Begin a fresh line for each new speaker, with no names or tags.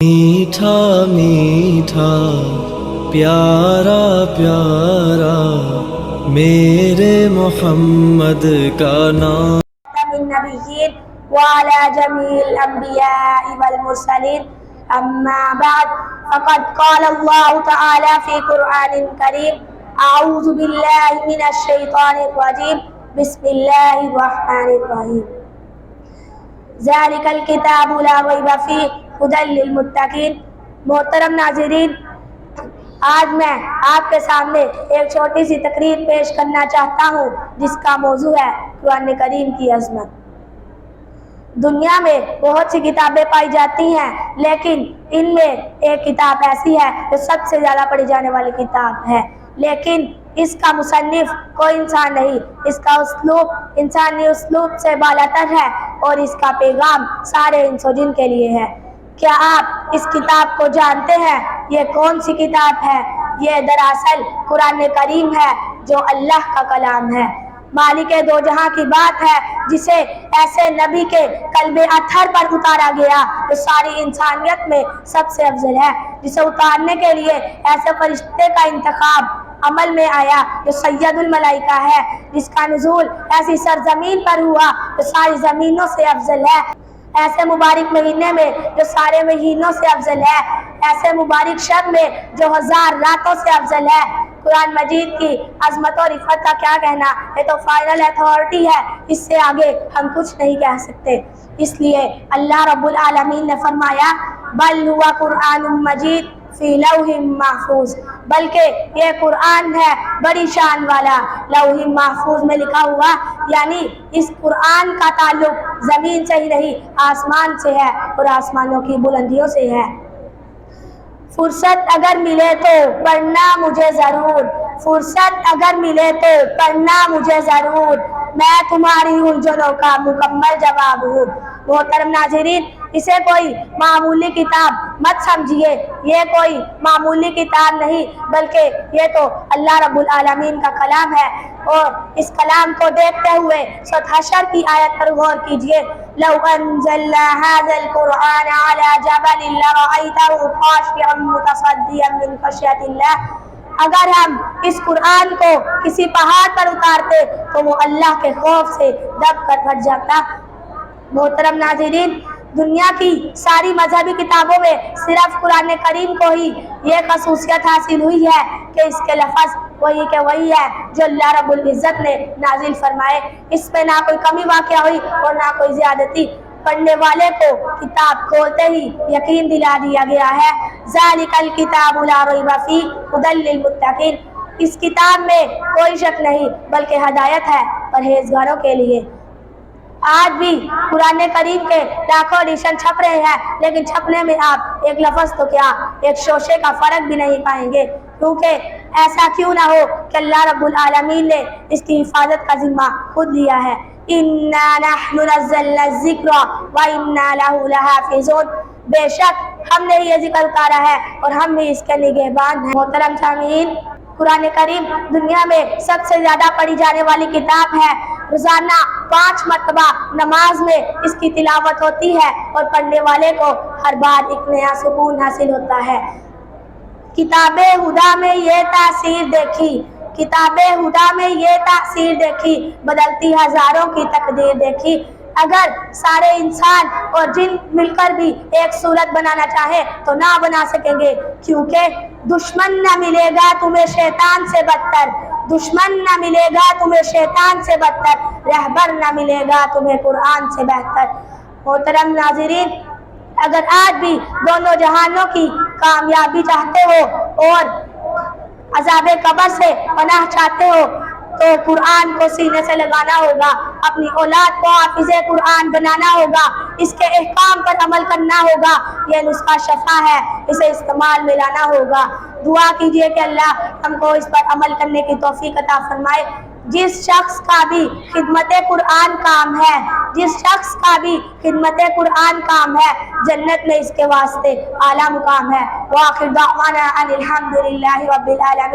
میٹھا میٹھا پیارا پیارا میرے محمد کا نام
النبيين وعلى جميع الأنبياء والمرسلين أما بعد فقد قال الله تعالى في قرآن الكريم أعوذ بالله من الشيطان الرجيم بسم الله الرحمن الرحيم ذلك الكتاب لا ريب فيه هدى للمتقين. محترم ناظرین، آج میں آپ کے سامنے ایک چھوٹی سی تقریر پیش کرنا چاہتا ہوں جس کا موضوع ہے قرآن کریم کی عظمت. دنیا میں بہت سی کتابیں پائی جاتی ہیں، لیکن ان میں ایک کتاب ایسی ہے جو سب سے زیادہ پڑھی جانے والی کتاب ہے، لیکن اس کا مصنف کوئی انسان نہیں. اس کا اسلوب انسانی اسلوب سے بالاتر ہے اور اس کا پیغام سارے انس و جن کے لیے ہے. کیا آپ اس کتاب کو جانتے ہیں؟ یہ کون سی کتاب ہے؟ یہ دراصل قرآن کریم ہے جو اللہ کا کلام ہے، مالک دو جہاں کی بات ہے، جسے ایسے نبی کے قلب اطہر پر اتارا گیا جو ساری انسانیت میں سب سے افضل ہے، جسے اتارنے کے لیے ایسے فرشتے کا انتخاب عمل میں آیا جو سید الملائکہ ہے، جس کا نزول ایسی سرزمین پر ہوا جو ساری زمینوں سے افضل ہے، ایسے مبارک مہینے میں جو سارے مہینوں سے افضل ہے، ایسے مبارک شب میں جو ہزار راتوں سے افضل ہے. قرآن مجید کی عظمت و رفعت کا کیا کہنا، یہ تو فائنل اتھارٹی ہے، اس سے آگے ہم کچھ نہیں کہہ سکتے. اس لیے اللہ رب العالمین نے فرمایا بل ہوا قرآن مجید فی لوح محفوظ، بلکہ یہ قرآن ہے بڑی شان والا لوح محفوظ میں لکھا ہوا، یعنی اس قرآن کا تعلق زمین سے ہی نہیں آسمان سے ہے اور آسمانوں کی بلندیوں سے ہے. فرصت اگر ملے تو پڑھنا مجھے ضرور، فرصت اگر ملے تو پڑھنا مجھے ضرور، میں تمہاری الجھنوں کا مکمل جواب ہوں. محترم ناظرین، اسے کوئی معمولی کتاب مت سمجھیے، یہ کوئی معمولی کتاب نہیں، بلکہ یہ تو اللہ رب العالمین کا کلام ہے. اور اس کلام کو دیکھتے ہوئے سورۃ حشر کی آیت پر غور کیجئے. لو انزلنا هذا القرآن على جبل لرأيته خاشعا متصدعا من خشیۃ اللہ، اگر ہم اس قرآن کو کسی پہاڑ پر اتارتے تو وہ اللہ کے خوف سے دب کر پھٹ جاتا. محترم ناظرین، دنیا کی ساری مذہبی کتابوں میں صرف قرآن کریم کو ہی یہ خصوصیت حاصل ہوئی ہے کہ اس کے لفظ وہی کہ وہی ہے جو اللہ رب العزت نے نازل فرمائے. اس میں نہ کوئی کمی واقع ہوئی اور نہ کوئی زیادتی. پڑھنے والے کو کتاب کھولتے ہی یقین دلا دیا گیا ہے ذالک الکتاب لا ریب فیہ ھدی للمتقین، اس کتاب میں کوئی شک نہیں بلکہ ہدایت ہے پرہیزگاروں کے لیے. آج بھی قرآن کریم کے لاکھوں ایڈیشن چھپ رہے ہیں، لیکن چھپنے میں آپ ایک لفظ تو کیا ایک شوشے کا فرق بھی نہیں پائیں گے، کیونکہ ایسا کیوں نہ ہو کہ اللہ رب العالمین نے اس کی حفاظت کا ذمہ خود لیا ہے. اِنَّا نَحْنُ نَزَّلْنَا الذِّكْرَ وَإِنَّا لَهُ لَحَافِظُونَ، بے شک ہم نے یہ ذکر اتارا ہے اور ہم بھی اس کے نگہبان ہیں. محترم سامعین، قرآن کریم دنیا میں سب سے زیادہ پڑھی جانے والی کتاب ہے. روزانہ 5 مرتبہ نماز میں اس کی تلاوت ہوتی ہے اور پڑھنے والے کو ہر بار ایک نیا سکون حاصل ہوتا ہے. کتاب ہدیٰ میں یہ تاثیر دیکھی، کتاب ہدیٰ میں یہ تاثیر دیکھی، بدلتی ہزاروں کی تقدیر دیکھی. اگر سارے انسان اور جن مل کر بھی ایک صورت بنانا چاہے تو نہ بنا سکیں گے، کیونکہ دشمن نہ ملے گا تمہیں شیطان سے بدتر، دشمن نہ ملے گا تمہیں شیطان سے بدتر، رہبر نہ ملے گا تمہیں قرآن سے بہتر. محترم ناظرین، اگر آج بھی دونوں جہانوں کی کامیابی چاہتے ہو اور عذاب قبر سے پناہ چاہتے ہو تو قرآن کو سینے سے لگانا ہوگا، اپنی اولاد کو حافظ قرآن بنانا ہوگا، اس کے احکام پر عمل کرنا ہوگا. یہ نسخہ شفا ہے، اسے استعمال میں لانا ہوگا. دعا کیجئے کہ اللہ ہم کو اس پر عمل کرنے کی توفیق عطا فرمائے. جس شخص کا بھی خدمت قرآن کام ہے، جس شخص کا بھی خدمت قرآن کام ہے، جنت میں اس کے واسطے اعلیٰ مقام ہے. وآخر دعوانا ان الحمد للہ رب العالمین.